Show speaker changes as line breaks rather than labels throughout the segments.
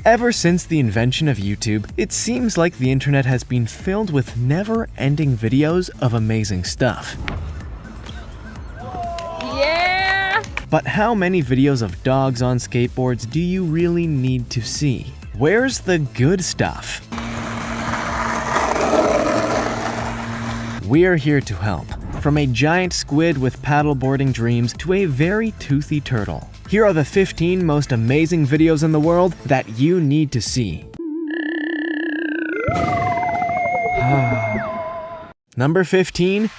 Ever since the invention of YouTube, it seems like the internet has been filled with never-ending videos of amazing stuff.
Yeah!
But how many videos of dogs on skateboards do you really need to see? Where's the good stuff? We're here to help. From a giant squid with paddleboarding dreams to a very toothy turtle. Here are the 15 most amazing videos in the world that you need to see. Number 15.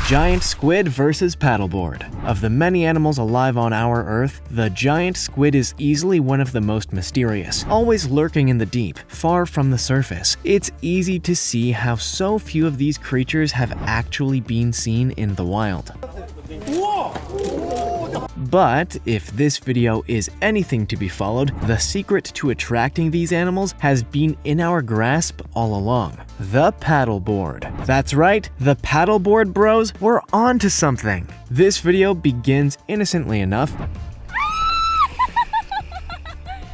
Giant squid versus paddleboard. Of the many animals alive on our Earth, the giant squid is easily one of the most mysterious, always lurking in the deep, far from the surface. It's easy to see how so few of these creatures have actually been seen in the wild. But if this video is anything to be followed, the secret to attracting these animals has been in our grasp all along. The paddleboard. That's right, the paddleboard bros were onto something. This video begins innocently enough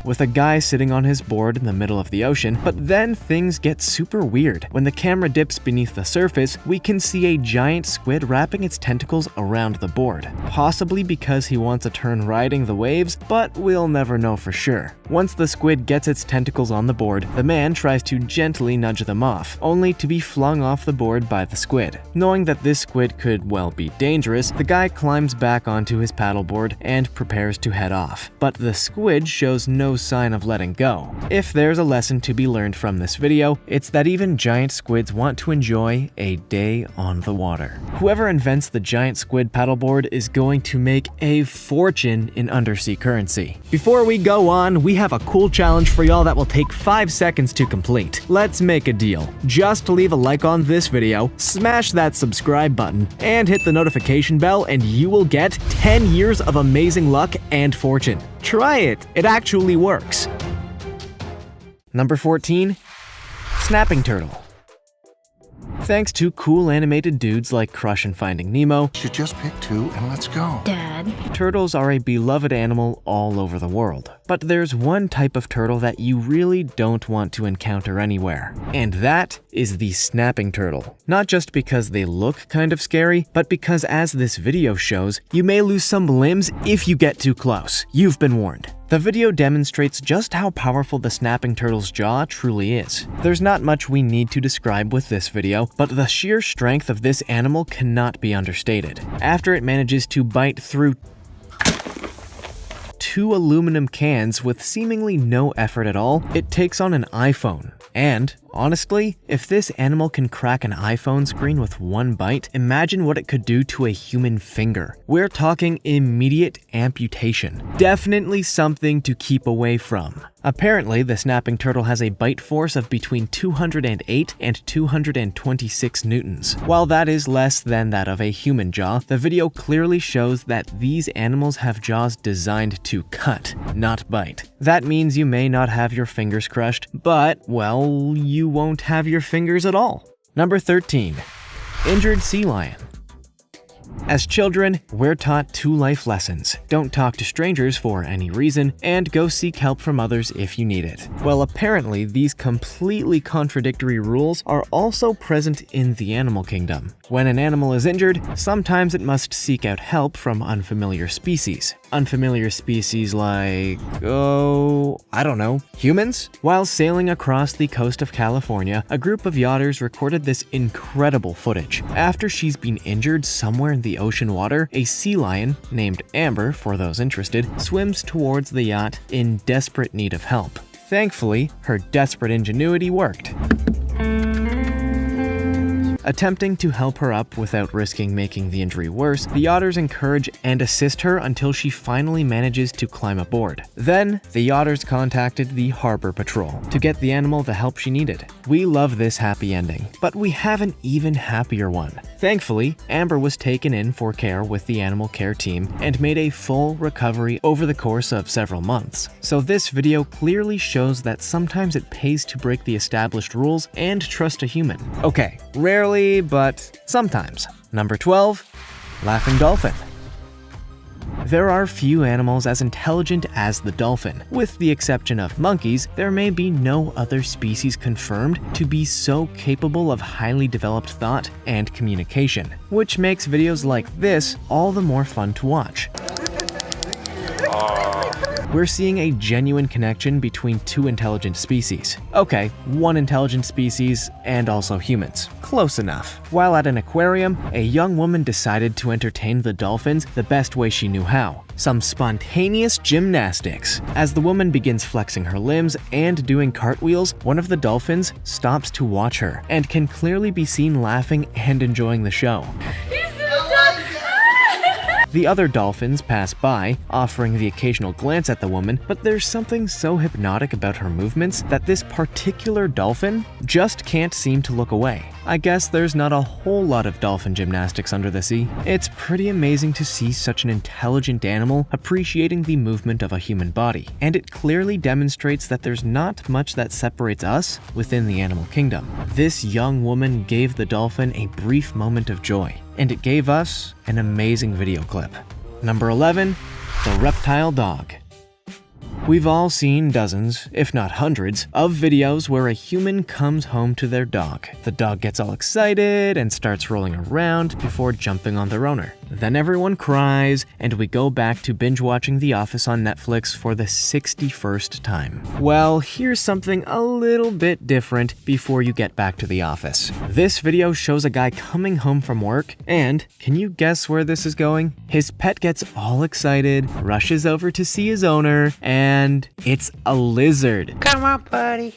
with a guy sitting on his board in the middle of the ocean, but then things get super weird. When the camera dips beneath the surface, we can see a giant squid wrapping its tentacles around the board, possibly because he wants a turn riding the waves, but we'll never know for sure. Once the squid gets its tentacles on the board, the man tries to gently nudge them off, only to be flung off the board by the squid. Knowing that this squid could, well, be dangerous, the guy climbs back onto his paddleboard and prepares to head off. But the squid shows no sign of letting go. If there's a lesson to be learned from this video, it's that even giant squids want to enjoy a day on the water. Whoever invents the giant squid paddleboard is going to make a fortune in undersea currency. Before we go on, we have a cool challenge for y'all that will take 5 seconds to complete. Let's make a deal. Just leave a like on this video, smash that subscribe button, and hit the notification bell, and you will get 10 years of amazing luck and fortune. Try it, it actually works. Number 14. Snapping turtle. Thanks to cool animated dudes like Crush and Finding Nemo,
Should just pick 2 and let's go.
Dad.
turtles are a beloved animal all over the world. But there's one type of turtle that you really don't want to encounter anywhere, and that is the snapping turtle. Not just because they look kind of scary, but because, as this video shows, you may lose some limbs if you get too close. You've been warned. The video demonstrates just how powerful the snapping turtle's jaw truly is. There's not much we need to describe with this video, but the sheer strength of this animal cannot be understated. After it manages to bite through 2 aluminum cans with seemingly no effort at all, it takes on an iPhone. And, honestly, if this animal can crack an iPhone screen with 1 bite, imagine what it could do to a human finger. We're talking immediate amputation. Definitely something to keep away from. Apparently, the snapping turtle has a bite force of between 208 and 226 newtons. While that is less than that of a human jaw, the video clearly shows that these animals have jaws designed to cut, not bite. That means you may not have your fingers crushed, but, well, you won't have your fingers at all. Number 13. Injured sea lion. As children, we're taught 2 life lessons. Don't talk to strangers for any reason, and go seek help from others if you need it. Well, apparently, these completely contradictory rules are also present in the animal kingdom. When an animal is injured, sometimes it must seek out help from unfamiliar species. Unfamiliar species like, I don't know, humans? While sailing across the coast of California, a group of yachters recorded this incredible footage. After she's been injured somewhere in the ocean water, a sea lion, named Amber for those interested, swims towards the yacht in desperate need of help. Thankfully, her desperate ingenuity worked. Attempting to help her up without risking making the injury worse, the yachters encourage and assist her until she finally manages to climb aboard. Then, the yachters contacted the Harbor Patrol to get the animal the help she needed. We love this happy ending, but we have an even happier one. Thankfully, Amber was taken in for care with the animal care team and made a full recovery over the course of several months. So this video clearly shows that sometimes it pays to break the established rules and trust a human. Okay, rarely, but sometimes. Number 12. Laughing dolphin. There are few animals as intelligent as the dolphin. With the exception of monkeys, there may be no other species confirmed to be so capable of highly developed thought and communication, which makes videos like this all the more fun to watch. We're seeing a genuine connection between two intelligent species. Okay, one intelligent species and also humans. Close enough. While at an aquarium, a young woman decided to entertain the dolphins the best way she knew how. Some spontaneous gymnastics. As the woman begins flexing her limbs and doing cartwheels, one of the dolphins stops to watch her and can clearly be seen laughing and enjoying the show. The other dolphins pass by, offering the occasional glance at the woman, but there's something so hypnotic about her movements that this particular dolphin just can't seem to look away. I guess there's not a whole lot of dolphin gymnastics under the sea. It's pretty amazing to see such an intelligent animal appreciating the movement of a human body, and it clearly demonstrates that there's not much that separates us within the animal kingdom. This young woman gave the dolphin a brief moment of joy, and it gave us an amazing video clip. Number 11, the reptile dog. We've all seen dozens, if not hundreds, of videos where a human comes home to their dog. The dog gets all excited and starts rolling around before jumping on their owner. Then everyone cries, and we go back to binge watching The Office on Netflix for the 61st time. Well, here's something a little bit different before you get back to The Office. This video shows a guy coming home from work, and can you guess where this is going? His pet gets all excited, rushes over to see his owner, and it's a lizard.
Come on, buddy.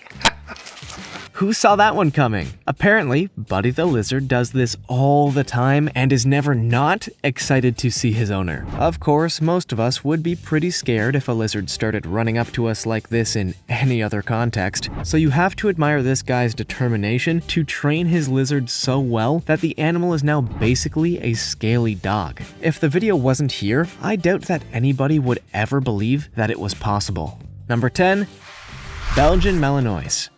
Who saw that one coming? Apparently, Buddy the Lizard does this all the time and is never not excited to see his owner. Of course, most of us would be pretty scared if a lizard started running up to us like this in any other context, so you have to admire this guy's determination to train his lizard so well that the animal is now basically a scaly dog. If the video wasn't here, I doubt that anybody would ever believe that it was possible. Number 10, Belgian Malinois.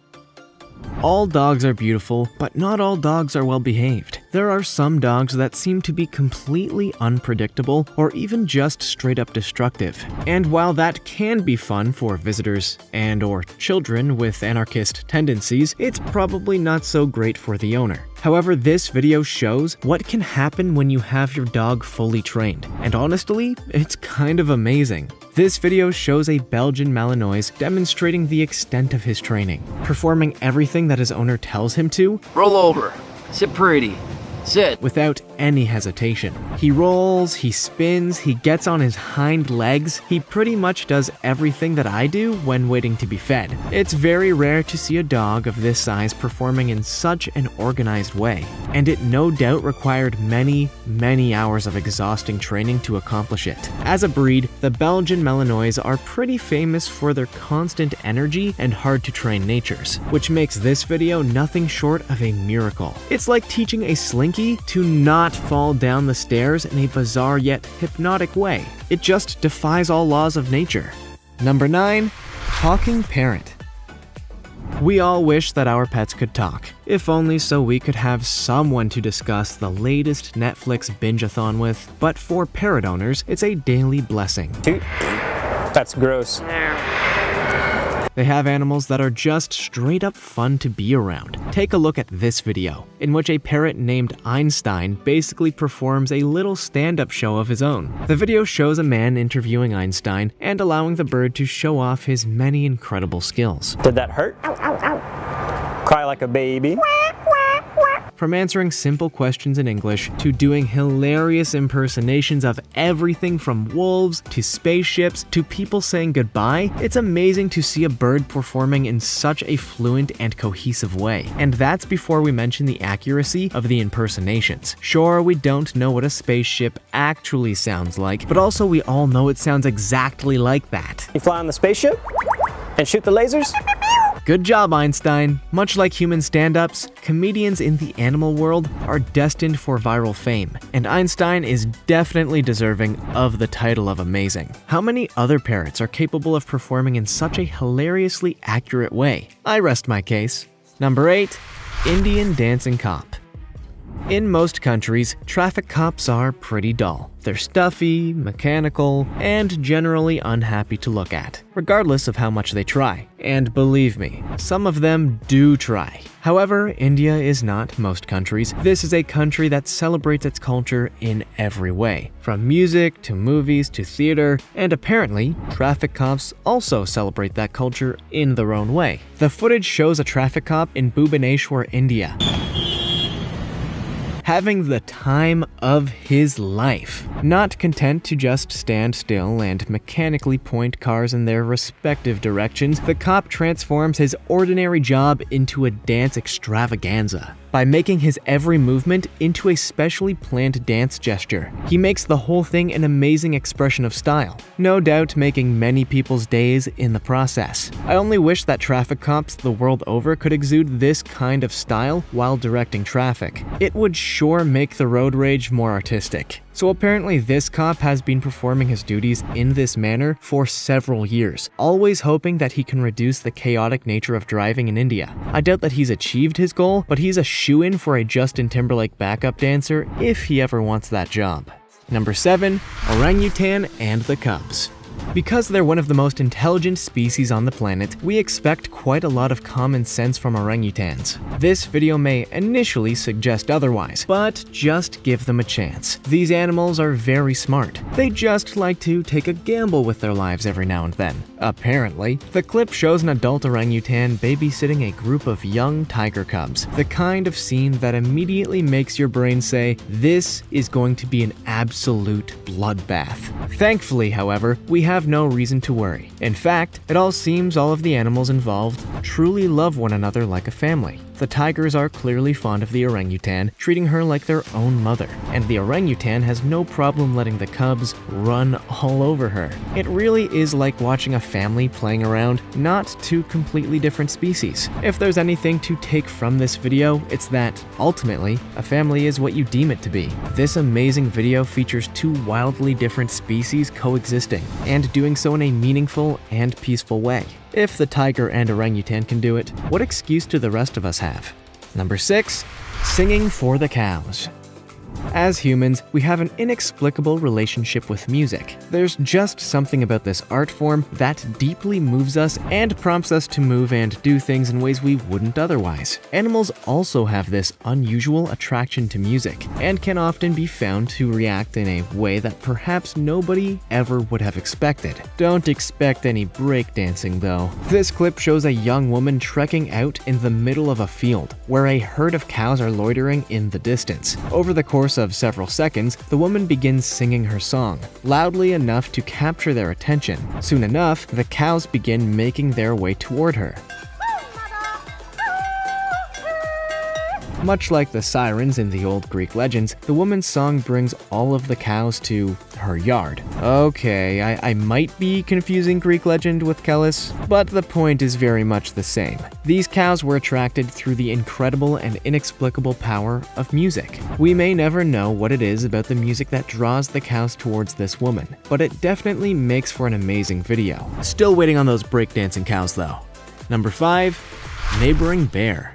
All dogs are beautiful, but not all dogs are well behaved. There are some dogs that seem to be completely unpredictable or even just straight up destructive. And while that can be fun for visitors and or children with anarchist tendencies, it's probably not so great for the owner. However, this video shows what can happen when you have your dog fully trained. And honestly, it's kind of amazing. This video shows a Belgian Malinois demonstrating the extent of his training, performing everything that his owner tells him to.
Roll over. Sit pretty. Sit.
Without any hesitation. He rolls, he spins, he gets on his hind legs. He pretty much does everything that I do when waiting to be fed. It's very rare to see a dog of this size performing in such an organized way, and it no doubt required many, many hours of exhausting training to accomplish it. As a breed, the Belgian Malinois are pretty famous for their constant energy and hard-to-train natures, which makes this video nothing short of a miracle. It's like teaching a slinky to not fall down the stairs in a bizarre yet hypnotic way. It just defies all laws of nature. Number 9, talking parrot. We all wish that our pets could talk, if only so we could have someone to discuss the latest Netflix binge-a-thon with, but for parrot owners, it's a daily blessing.
Toot. That's gross.
They have animals that are just straight up fun to be around. Take a look at this video, in which a parrot named Einstein basically performs a little stand-up show of his own. The video shows a man interviewing Einstein and allowing the bird to show off his many incredible skills.
Did that hurt? Ow, ow, ow. Cry like a baby.
From answering simple questions in English to doing hilarious impersonations of everything from wolves to spaceships to people saying goodbye, it's amazing to see a bird performing in such a fluent and cohesive way. And that's before we mention the accuracy of the impersonations. Sure, we don't know what a spaceship actually sounds like, but also we all know it sounds exactly like that.
You fly on the spaceship and shoot the lasers?
Good job, Einstein. Much like human stand-ups, comedians in the animal world are destined for viral fame, and Einstein is definitely deserving of the title of amazing. How many other parrots are capable of performing in such a hilariously accurate way? I rest my case. Number 8, Indian dancing cop. In most countries, traffic cops are pretty dull. They're stuffy, mechanical, and generally unhappy to look at, regardless of how much they try. And believe me, some of them do try. However, India is not most countries. This is a country that celebrates its culture in every way, from music to movies to theater, and apparently, traffic cops also celebrate that culture in their own way. The footage shows a traffic cop in Bhubaneswar, India, having the time of his life. Not content to just stand still and mechanically point cars in their respective directions, the cop transforms his ordinary job into a dance extravaganza by making his every movement into a specially planned dance gesture. He makes the whole thing an amazing expression of style, no doubt making many people's days in the process. I only wish that traffic cops the world over could exude this kind of style while directing traffic. It would sure make the road rage more artistic. So apparently this cop has been performing his duties in this manner for several years, always hoping that he can reduce the chaotic nature of driving in India. I doubt that he's achieved his goal, but he's a shoo-in for a Justin Timberlake backup dancer if he ever wants that job. Number 7. Orangutan and the Cubs. Because they're one of the most intelligent species on the planet, we expect quite a lot of common sense from orangutans. This video may initially suggest otherwise, but just give them a chance. These animals are very smart. They just like to take a gamble with their lives every now and then. Apparently, the clip shows an adult orangutan babysitting a group of young tiger cubs, the kind of scene that immediately makes your brain say, this is going to be an absolute bloodbath. Thankfully, however, we have no reason to worry. In fact, it all seems all of the animals involved truly love one another like a family. The tigers are clearly fond of the orangutan, treating her like their own mother, and the orangutan has no problem letting the cubs run all over her. It really is like watching a family playing around, not two completely different species. If there's anything to take from this video, it's that, ultimately, a family is what you deem it to be. This amazing video features two wildly different species coexisting, and doing so in a meaningful and peaceful way. If the tiger and orangutan can do it, what excuse do the rest of us have? Number 6. Singing for the cows. As humans, we have an inexplicable relationship with music. There's just something about this art form that deeply moves us and prompts us to move and do things in ways we wouldn't otherwise. Animals also have this unusual attraction to music and can often be found to react in a way that perhaps nobody ever would have expected. Don't expect any breakdancing though. This clip shows a young woman trekking out in the middle of a field where a herd of cows are loitering in the distance. Over the course of several seconds, the woman begins singing her song, loudly enough to capture their attention. Soon enough, the cows begin making their way toward her. Much like the sirens in the old Greek legends, the woman's song brings all of the cows to her yard. Okay, I might be confusing Greek legend with Kellis, but the point is very much the same. These cows were attracted through the incredible and inexplicable power of music. We may never know what it is about the music that draws the cows towards this woman, but it definitely makes for an amazing video. Still waiting on those breakdancing cows though. Number 5. Neighboring bear.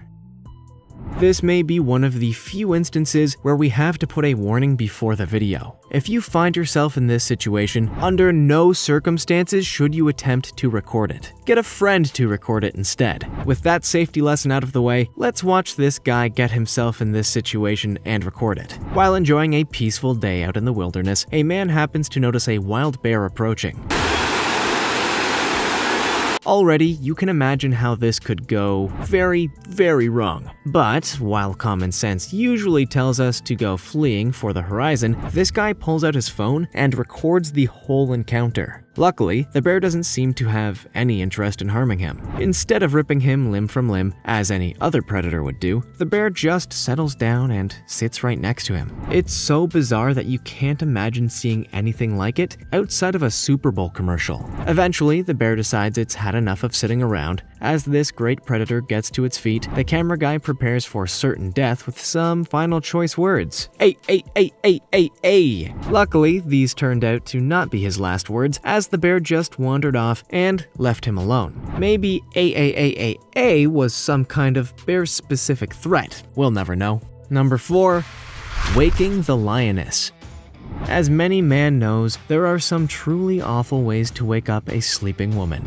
This may be one of the few instances where we have to put a warning before the video. If you find yourself in this situation, under no circumstances should you attempt to record it. Get a friend to record it instead. With that safety lesson out of the way, let's watch this guy get himself in this situation and record it. While enjoying a peaceful day out in the wilderness, a man happens to notice a wild bear approaching. Already, you can imagine how this could go very, very wrong. But, while common sense usually tells us to go fleeing for the horizon, this guy pulls out his phone and records the whole encounter. Luckily, the bear doesn't seem to have any interest in harming him. Instead of ripping him limb from limb, as any other predator would do, the bear just settles down and sits right next to him. It's so bizarre that you can't imagine seeing anything like it outside of a Super Bowl commercial. Eventually, the bear decides it's had enough of sitting around. As this great predator gets to its feet, the camera guy prepares for certain death with some final choice words. Ay, ay, ay, ay, ay, ay. Luckily, these turned out to not be his last words, as the bear just wandered off and left him alone. Maybe A was some kind of bear-specific threat. We'll never know. Number 4. Waking the lioness. As many man knows, there are some truly awful ways to wake up a sleeping woman.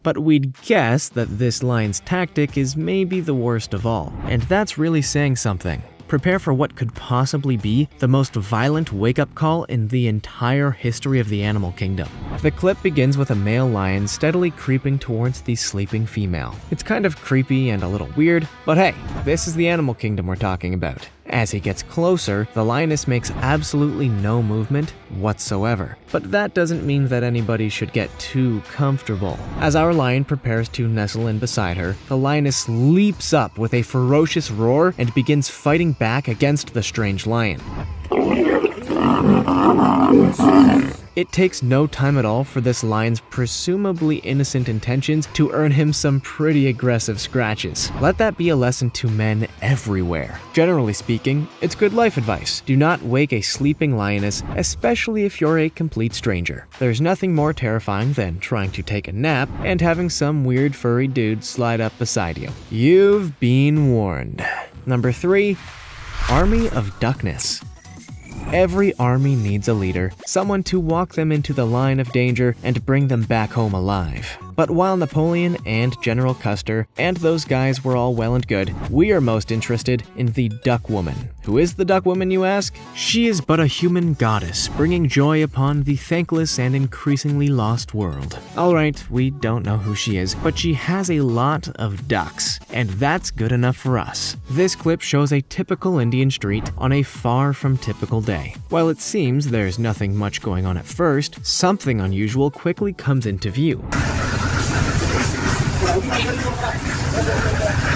But we'd guess that this lion's tactic is maybe the worst of all, and that's really saying something. Prepare for what could possibly be the most violent wake-up call in the entire history of the animal kingdom. The clip begins with a male lion steadily creeping towards the sleeping female. It's kind of creepy and a little weird, but hey, this is the animal kingdom we're talking about. As he gets closer, the lioness makes absolutely no movement whatsoever. But that doesn't mean that anybody should get too comfortable. As our lion prepares to nestle in beside her, the lioness leaps up with a ferocious roar and begins fighting back against the strange lion. It takes no time at all for this lion's presumably innocent intentions to earn him some pretty aggressive scratches. Let that be a lesson to men everywhere. Generally speaking, it's good life advice. Do not wake a sleeping lioness, especially if you're a complete stranger. There's nothing more terrifying than trying to take a nap and having some weird furry dude slide up beside you. You've been warned. Number 3. Army of Duckness. Every army needs a leader, someone to walk them into the line of danger and bring them back home alive. But while Napoleon and General Custer and those guys were all well and good, we are most interested in the Duck Woman. Who is the Duck Woman, you ask? She is but a human goddess, bringing joy upon the thankless and increasingly lost world. Alright, we don't know who she is, but she has a lot of ducks, and that's good enough for us. This clip shows a typical Indian street on a far from typical day. While it seems there's nothing much going on at first, something unusual quickly comes into view.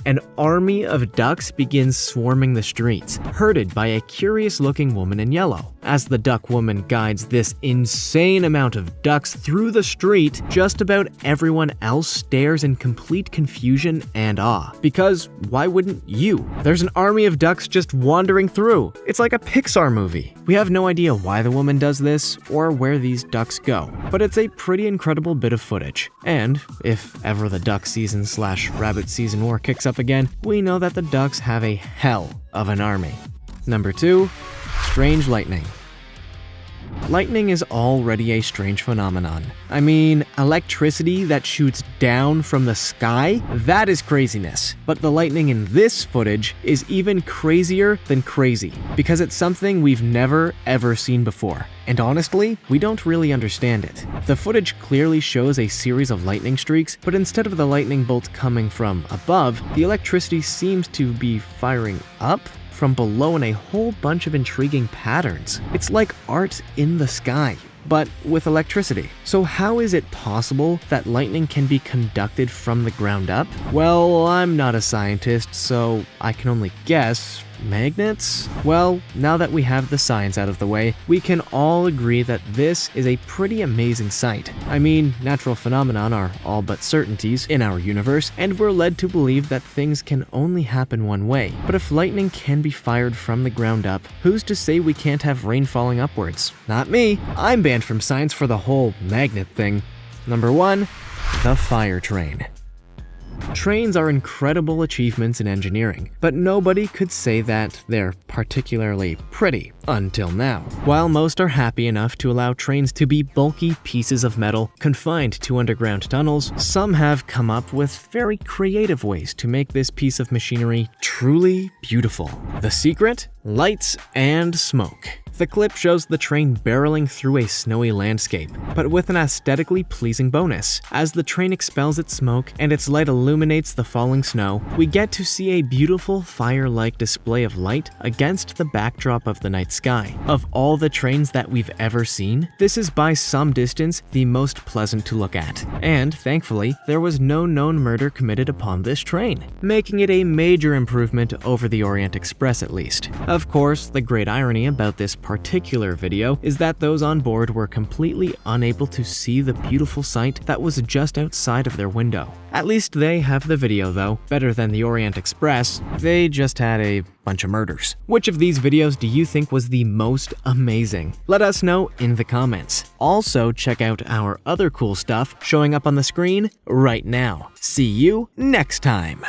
An army of ducks begins swarming the streets, herded by a curious-looking woman in yellow. As the Duck Woman guides this insane amount of ducks through the street, just about everyone else stares in complete confusion and awe. Because why wouldn't you? There's an army of ducks just wandering through. It's like a Pixar movie. We have no idea why the woman does this or where these ducks go, but it's a pretty incredible bit of footage. And if ever the duck season/rabbit season war kicks up again, we know that the ducks have a hell of an army. Number 2. Strange lightning. Lightning is already a strange phenomenon. I mean, electricity that shoots down from the sky? That is craziness. But the lightning in this footage is even crazier than crazy, because it's something we've never ever seen before. And honestly, we don't really understand it. The footage clearly shows a series of lightning streaks, but instead of the lightning bolt coming from above, the electricity seems to be firing up from below in a whole bunch of intriguing patterns. It's like art in the sky, but with electricity. So how is it possible that lightning can be conducted from the ground up? Well, I'm not a scientist, so I can only guess. Magnets? Well, now that we have the science out of the way, we can all agree that this is a pretty amazing sight. I mean, natural phenomena are all but certainties in our universe, and we're led to believe that things can only happen one way. But if lightning can be fired from the ground up, who's to say we can't have rain falling upwards? Not me. I'm banned from science for the whole magnet thing. Number 1. The fire train. Trains are incredible achievements in engineering, but nobody could say that they're particularly pretty until now. While most are happy enough to allow trains to be bulky pieces of metal confined to underground tunnels, some have come up with very creative ways to make this piece of machinery truly beautiful. The secret? Lights and smoke. The clip shows the train barreling through a snowy landscape, but with an aesthetically pleasing bonus. As the train expels its smoke and its light illuminates the falling snow, we get to see a beautiful fire-like display of light against the backdrop of the night sky. Of all the trains that we've ever seen, this is by some distance the most pleasant to look at. And thankfully, there was no known murder committed upon this train, making it a major improvement over the Orient Express at least. Of course, the great irony about this particular video is that those on board were completely unable to see the beautiful sight that was just outside of their window. At least they have the video though, better than the Orient Express. They just had a bunch of murders. Which of these videos do you think was the most amazing? Let us know in the comments. Also, check out our other cool stuff showing up on the screen right now. See you next time.